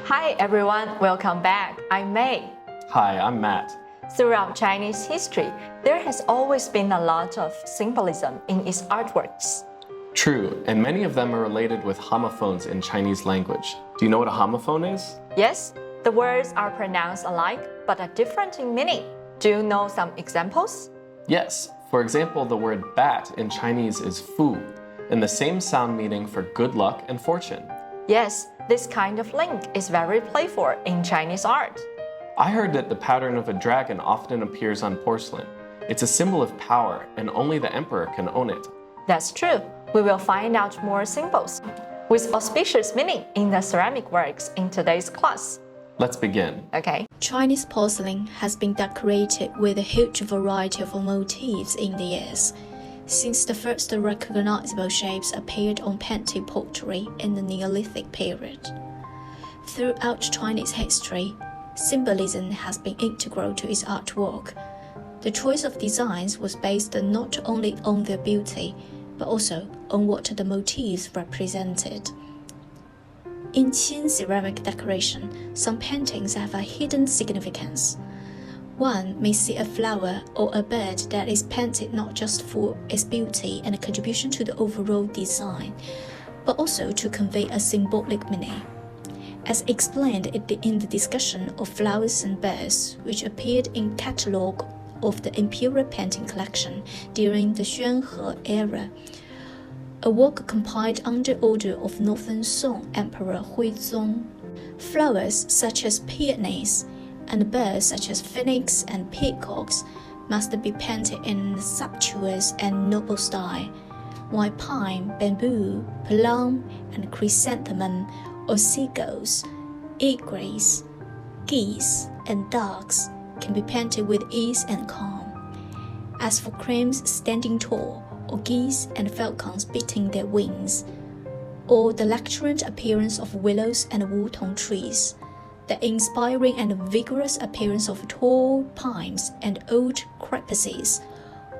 Hi everyone, welcome back. I'm May. Hi, I'm Matt. Throughout Chinese history, there has always been a lot of symbolism in its artworks. True, and many of them are related with homophones in Chinese language. Do you know what a homophone is? Yes, the words are pronounced alike but are different in meaning. Do you know some examples? Yes. For example, the word bat in Chinese is fu, and the same sound meaning for good luck and fortune. Yes, this kind of link is very playful in Chinese art. I heard that the pattern of a dragon often appears on porcelain. It's a symbol of power, and only the emperor can own it. That's true. We will find out more symbols with auspicious meaning in the ceramic works in today's class. Let's begin. Okay. Chinese porcelain has been decorated with a huge variety of motifs in the years, since the first recognizable shapes appeared on painted pottery in the Neolithic period. Throughout Chinese history, symbolism has been integral to its artwork. The choice of designs was based not only on their beauty, but also on what the motifs represented. In Qin ceramic decoration, some paintings have a hidden significance. One may see a flower or a bird that is painted not just for its beauty and a contribution to the overall design, but also to convey a symbolic meaning. As explained in the discussion of flowers and birds, which appeared in catalogue of the imperial painting collection during the Xuanhe era, a work compiled under order of Northern Song Emperor Huizong. Flowers such as peonies and birds such as phoenix and peacocks must be painted in a sumptuous and noble style, while pine, bamboo, plum, and chrysanthemum or seagulls, eagles, geese, and ducks can be painted with ease and calm. As for cranes standing tall, or geese and falcons beating their wings, or the luxuriant appearance of willows and wutong trees, the inspiring and vigorous appearance of tall pines and old cypresses,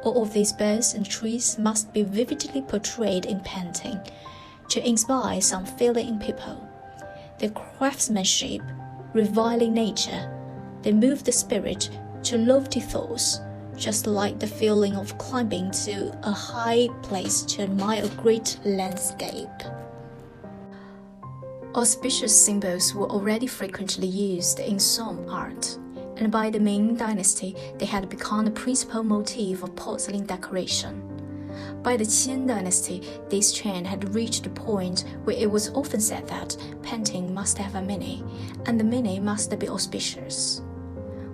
all of these birds and trees must be vividly portrayed in painting to inspire some feeling in people. Their craftsmanship, reviling nature, they move the spirit to lofty thoughts, just like the feeling of climbing to a high place to admire a great landscape. Auspicious symbols were already frequently used in Song art, and by the Ming Dynasty, they had become the principal motif of porcelain decoration. By the Qin Dynasty, this trend had reached a point where it was often said that painting must have a meaning, and the meaning must be auspicious.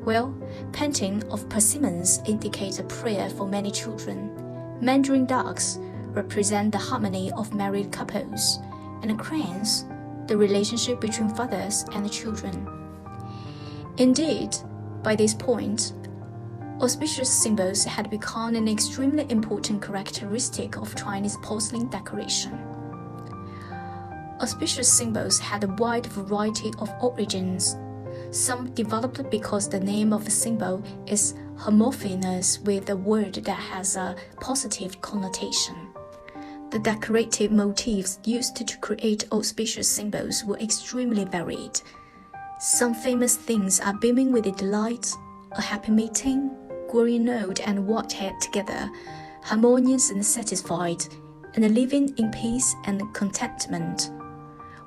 Well, painting of persimmons indicates a prayer for many children. Mandarin ducks represent the harmony of married couples, and cranes, the relationship between fathers and children. Indeed, by this point, auspicious symbols had become an extremely important characteristic of Chinese porcelain decoration. Auspicious symbols had a wide variety of origins. Some developed because the name of the symbol is homophonous with a word that has a positive connotation. The decorative motifs used to create auspicious symbols were extremely varied. Some famous things are beaming with delight, a happy meeting, growing old and white-haired together, harmonious and satisfied, and living in peace and contentment.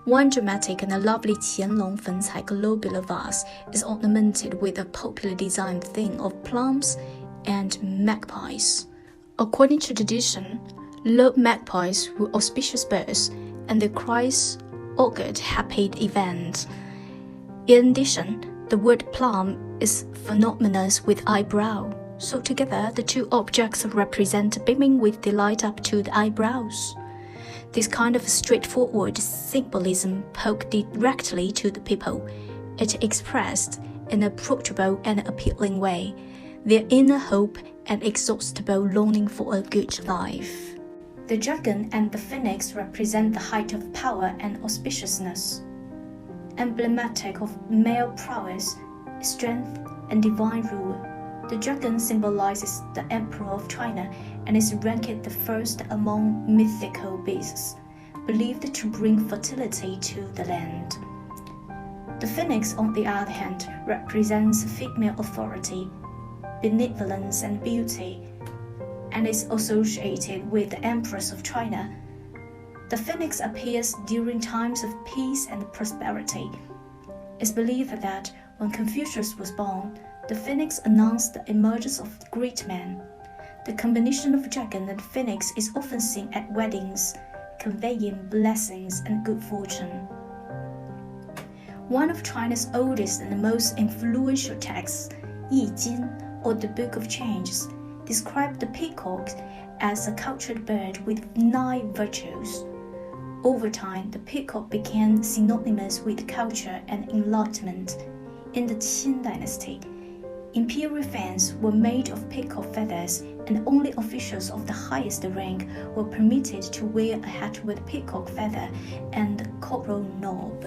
One dramatic and lovely Qianlong Fencai globular vase is ornamented with a popular design theme of plums and magpies. According to tradition, love magpies were auspicious birds, and their cries augured happy events. In addition, the word plum is synonymous with eyebrow, so together the two objects represent beaming with delight up to the eyebrows. This kind of straightforward symbolism poked directly to the people. It expressed, in an approachable and appealing way, their inner hope and inexhaustible longing for a good life. The dragon and the phoenix represent the height of power and auspiciousness, emblematic of male prowess, strength, and divine rule. The dragon symbolizes the emperor of China and is ranked the first among mythical beasts, believed to bring fertility to the land. The phoenix, on the other hand, represents female authority, benevolence, and beauty, and is associated with the Empress of China. The phoenix appears during times of peace and prosperity. It's believed that when Confucius was born, the phoenix announced the emergence of great men. The combination of dragon and phoenix is often seen at weddings, conveying blessings and good fortune. One of China's oldest and most influential texts, Yi Jin, or the Book of Changes, described the peacock as a cultured bird with 9 virtues. Over time, the peacock became synonymous with culture and enlightenment. In the Qin dynasty, imperial fans were made of peacock feathers, and only officials of the highest rank were permitted to wear a hat with peacock feather and coral knob.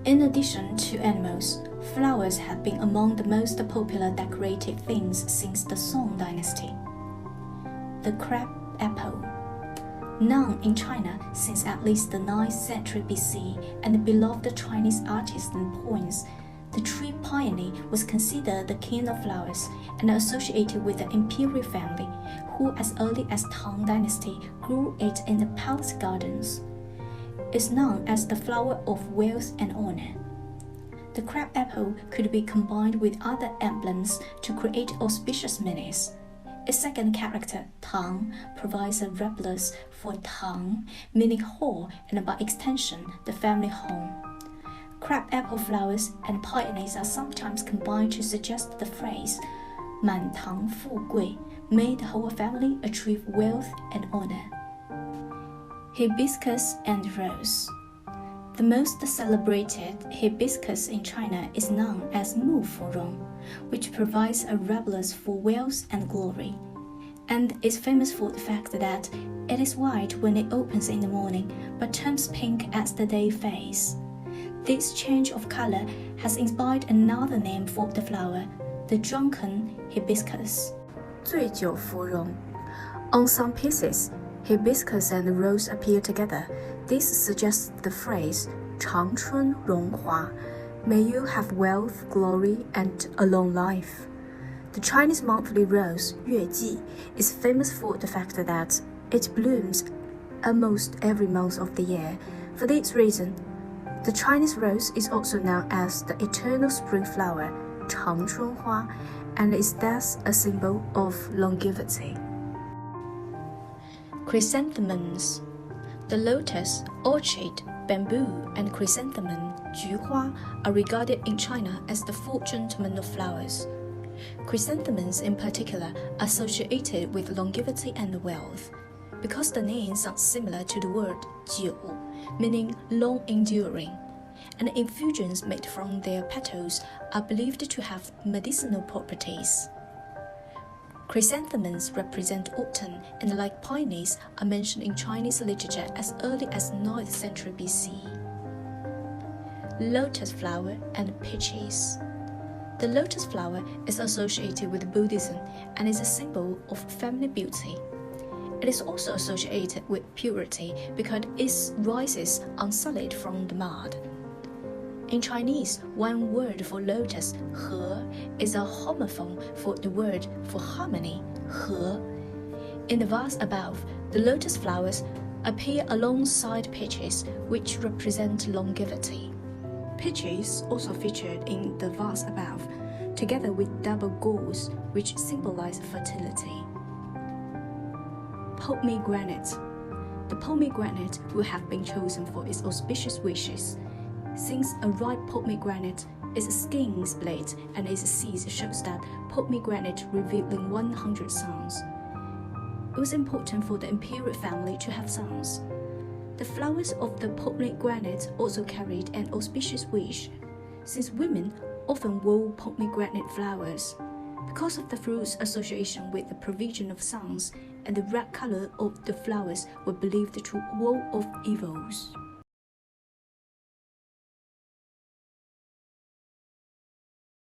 In addition to animals, flowers have been among the most popular decorative things since the Song dynasty. The crab apple. Known in China since at least the 9th century BC and beloved Chinese artists and poets, the tree peony was considered the king of flowers and associated with the imperial family, who as early as Tang dynasty grew it in the palace gardens. It's known as the flower of wealth and honor. The crab apple could be combined with other emblems to create auspicious meanings. Its second character, Tang, provides a replica for Tang, meaning hall, and by extension, the family home. Crab apple flowers and peonies are sometimes combined to suggest the phrase 满堂富贵, may the whole family achieve wealth and honor. Hibiscus and rose. The most celebrated hibiscus in China is known as Mu Furong, which provides a replica for wealth and glory, and is famous for the fact that it is white when it opens in the morning, but turns pink as the day fades. This change of color has inspired another name for the flower, the drunken hibiscus. 醉酒芙蓉. On some pieces, hibiscus and rose appear together. This suggests the phrase 长春荣华, may you have wealth, glory, and a long life. The Chinese monthly rose, 月季, is famous for the fact that it blooms almost every month of the year. For this reason, the Chinese rose is also known as the eternal spring flower, 长春花, and is thus a symbol of longevity. Chrysanthemums. The lotus, orchid, bamboo, and chrysanthemum, 菊花, are regarded in China as the 4 gentlemen of flowers. Chrysanthemums in particular are associated with longevity and wealth, because the name sounds similar to the word 久, meaning long enduring, and infusions made from their petals are believed to have medicinal properties. Chrysanthemums represent autumn and, like peonies, are mentioned in Chinese literature as early as 9th century BC. Lotus flower and peaches. The lotus flower is associated with Buddhism and is a symbol of family beauty. It is also associated with purity because it rises unsullied from the mud. In Chinese, one word for lotus, 和, is a homophone for the word for harmony, 和. In the vase above, the lotus flowers appear alongside peaches, which represent longevity. Peaches also featured in the vase above, together with double galls, which symbolize fertility. Pomegranate. The pomegranate will have been chosen for its auspicious wishes, since a ripe pomegranate is a skin split and its seeds shows that pomegranate revealing 100 sons. It was important for the imperial family to have sons. The flowers of the pomegranate also carried an auspicious wish, since women often wore pomegranate flowers. Because of the fruit's association with the provision of sons, and the red color of the flowers were believed to ward off evils.